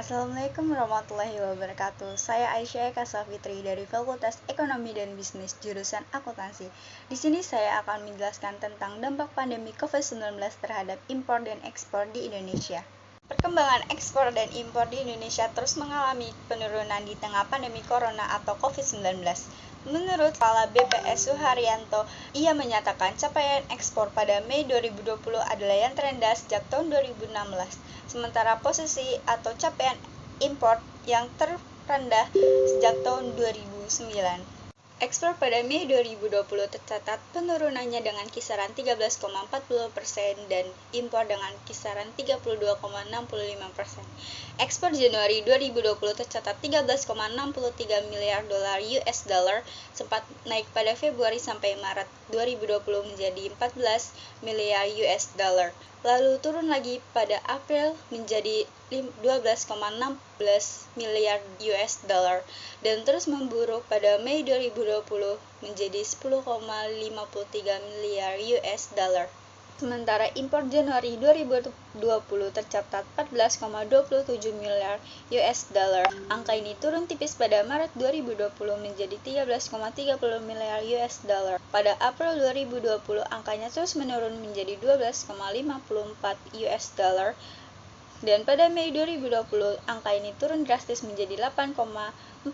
Assalamualaikum warahmatullahi wabarakatuh. Saya Aisyah Eka Safitri dari Fakultas Ekonomi dan Bisnis jurusan Akuntansi. Di sini saya akan menjelaskan tentang dampak pandemi COVID-19 terhadap impor dan ekspor di Indonesia. Perkembangan ekspor dan impor di Indonesia terus mengalami penurunan di tengah pandemi corona atau COVID-19. Menurut Kepala BPS Suharyanto, ia menyatakan capaian ekspor pada Mei 2020 adalah yang terendah sejak tahun 2016, sementara posisi atau capaian impor yang terendah sejak tahun 2009. Ekspor pada Mei 2020 tercatat penurunannya dengan kisaran 13,40% dan impor dengan kisaran 32,65%. Ekspor Januari 2020 tercatat 13,63 miliar dolar US dollar, sempat naik pada Februari sampai Maret 2020 menjadi 14 miliar US dollar. Lalu turun lagi pada April menjadi 12,16 miliar US dollar dan terus memburuk pada Mei 2020 menjadi 10,53 miliar US dollar. Sementara impor Januari 2020 tercatat 14,27 miliar US dollar. Angka ini turun tipis pada Maret 2020 menjadi 13,30 miliar US dollar. Pada April 2020 angkanya terus menurun menjadi 12,54 US dollar. Dan pada Mei 2020 angka ini turun drastis menjadi 8,44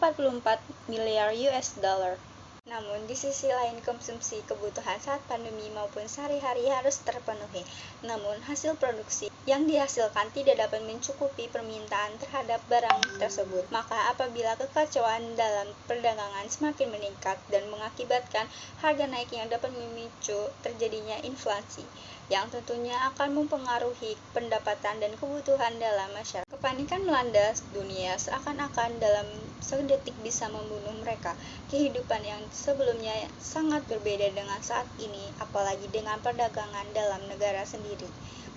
miliar US dollar. Namun, di sisi lain konsumsi kebutuhan saat pandemi maupun sehari-hari harus terpenuhi. Namun, hasil produksi yang dihasilkan tidak dapat mencukupi permintaan terhadap barang tersebut. Maka apabila kekacauan dalam perdagangan semakin meningkat dan mengakibatkan harga naik yang dapat memicu terjadinya inflasi, yang tentunya akan mempengaruhi pendapatan dan kebutuhan dalam masyarakat. Kepanikan melanda dunia seakan-akan dalam sedetik bisa membunuh mereka. Kehidupan yang sebelumnya sangat berbeda dengan saat ini, apalagi dengan perdagangan dalam negara sendiri.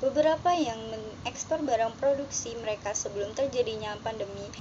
Beberapa yang mengekspor barang produksi mereka sebelum terjadinya pandemi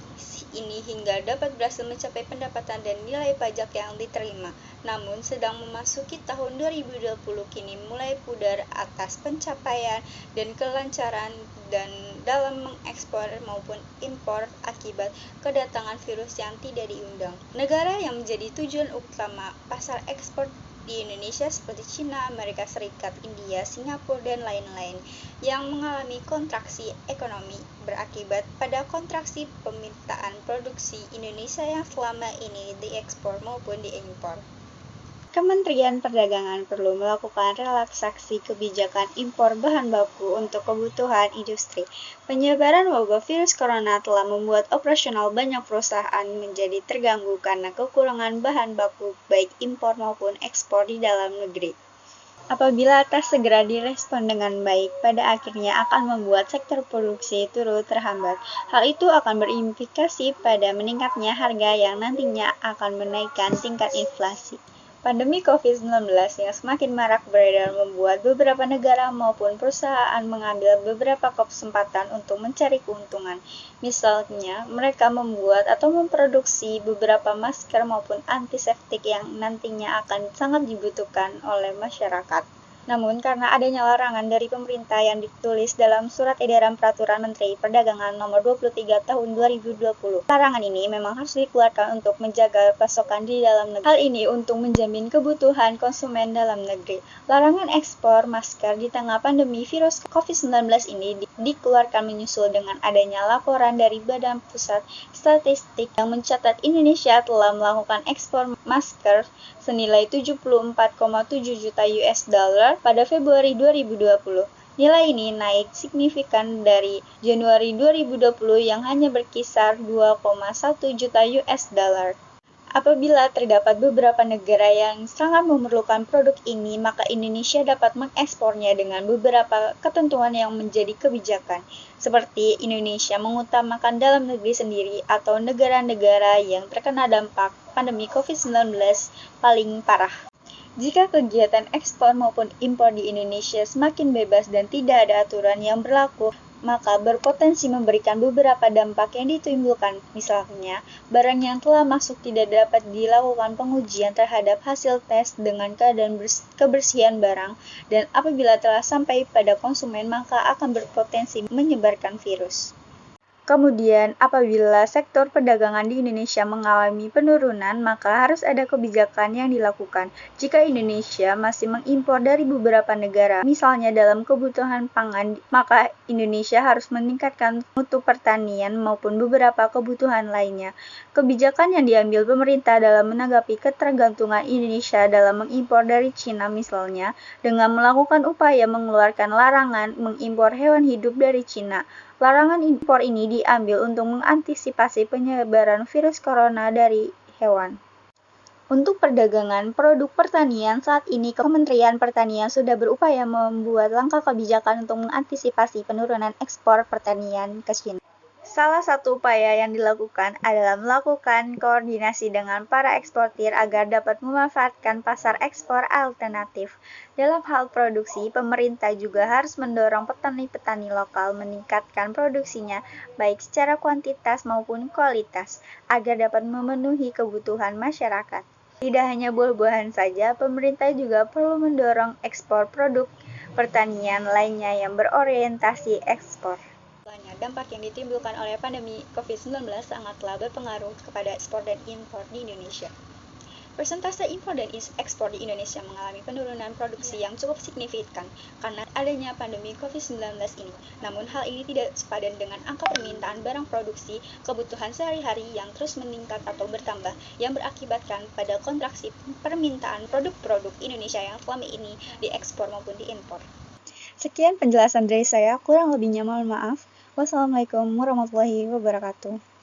ini hingga dapat berhasil mencapai pendapatan dan nilai pajak yang diterima. Namun sedang memasuki tahun 2020 kini mulai pudar atas pencapaian dan kelancaran dan dalam mengekspor maupun impor akibat kedatangan virus yang tidak diundang. Negara yang menjadi tujuan utama pasar ekspor di Indonesia seperti China, Amerika Serikat, India, Singapura, dan lain-lain yang mengalami kontraksi ekonomi berakibat pada kontraksi permintaan produksi Indonesia yang selama ini diekspor maupun diimpor. Kementerian Perdagangan perlu melakukan relaksasi kebijakan impor bahan baku untuk kebutuhan industri. Penyebaran wabah virus corona telah membuat operasional banyak perusahaan menjadi terganggu karena kekurangan bahan baku baik impor maupun ekspor di dalam negeri. Apabila tak segera direspon dengan baik, pada akhirnya akan membuat sektor produksi turut terhambat. Hal itu akan berimplikasi pada meningkatnya harga yang nantinya akan menaikkan tingkat inflasi. Pandemi COVID-19 yang semakin marak beredar membuat beberapa negara maupun perusahaan mengambil beberapa kesempatan untuk mencari keuntungan. Misalnya, mereka membuat atau memproduksi beberapa masker maupun antiseptik yang nantinya akan sangat dibutuhkan oleh masyarakat. Namun, karena adanya larangan dari pemerintah yang ditulis dalam Surat Edaran Peraturan Menteri Perdagangan Nomor 23 Tahun 2020, larangan ini memang harus dikeluarkan untuk menjaga pasokan di dalam negeri. Hal ini untuk menjamin kebutuhan konsumen dalam negeri. Larangan ekspor masker di tengah pandemi virus COVID-19 ini dikeluarkan menyusul dengan adanya laporan dari Badan Pusat Statistik yang mencatat Indonesia telah melakukan ekspor masker senilai 74,7 juta US dollar pada Februari 2020. Nilai ini naik signifikan dari Januari 2020 yang hanya berkisar 2,1 juta US dollar. Apabila terdapat beberapa negara yang sangat memerlukan produk ini, maka Indonesia dapat mengekspornya dengan beberapa ketentuan yang menjadi kebijakan, seperti Indonesia mengutamakan dalam negeri sendiri atau negara-negara yang terkena dampak pandemi COVID-19 paling parah. Jika kegiatan ekspor maupun impor di Indonesia semakin bebas dan tidak ada aturan yang berlaku, maka berpotensi memberikan beberapa dampak yang ditimbulkan. Misalnya, barang yang telah masuk tidak dapat dilakukan pengujian terhadap hasil tes dengan keadaan kebersihan barang, dan apabila telah sampai pada konsumen maka akan berpotensi menyebarkan virus. Kemudian, apabila sektor perdagangan di Indonesia mengalami penurunan, maka harus ada kebijakan yang dilakukan. Jika Indonesia masih mengimpor dari beberapa negara, misalnya dalam kebutuhan pangan, maka Indonesia harus meningkatkan mutu pertanian maupun beberapa kebutuhan lainnya. Kebijakan yang diambil pemerintah dalam menanggapi ketergantungan Indonesia dalam mengimpor dari Cina misalnya, dengan melakukan upaya mengeluarkan larangan mengimpor hewan hidup dari Cina. Larangan impor ini diambil untuk mengantisipasi penyebaran virus corona dari hewan. Untuk perdagangan produk pertanian, saat ini Kementerian Pertanian sudah berupaya membuat langkah kebijakan untuk mengantisipasi penurunan ekspor pertanian ke China. Salah satu upaya yang dilakukan adalah melakukan koordinasi dengan para eksportir agar dapat memanfaatkan pasar ekspor alternatif. Dalam hal produksi, pemerintah juga harus mendorong petani-petani lokal meningkatkan produksinya, baik secara kuantitas maupun kualitas, agar dapat memenuhi kebutuhan masyarakat. Tidak hanya buah-buahan saja, pemerintah juga perlu mendorong ekspor produk pertanian lainnya yang berorientasi ekspor. Dampak yang ditimbulkan oleh pandemi COVID-19 sangatlah berpengaruh kepada ekspor dan impor di Indonesia. Persentase impor dan ekspor di Indonesia mengalami penurunan produksi yang cukup signifikan karena adanya pandemi COVID-19 ini. Namun hal ini tidak sepadan dengan angka permintaan barang produksi kebutuhan sehari-hari yang terus meningkat atau bertambah, yang berakibatkan pada kontraksi permintaan produk-produk Indonesia yang selama ini diekspor maupun diimpor. Sekian penjelasan dari saya, kurang lebihnya mohon maaf. Wassalamualaikum warahmatullahi wabarakatuh.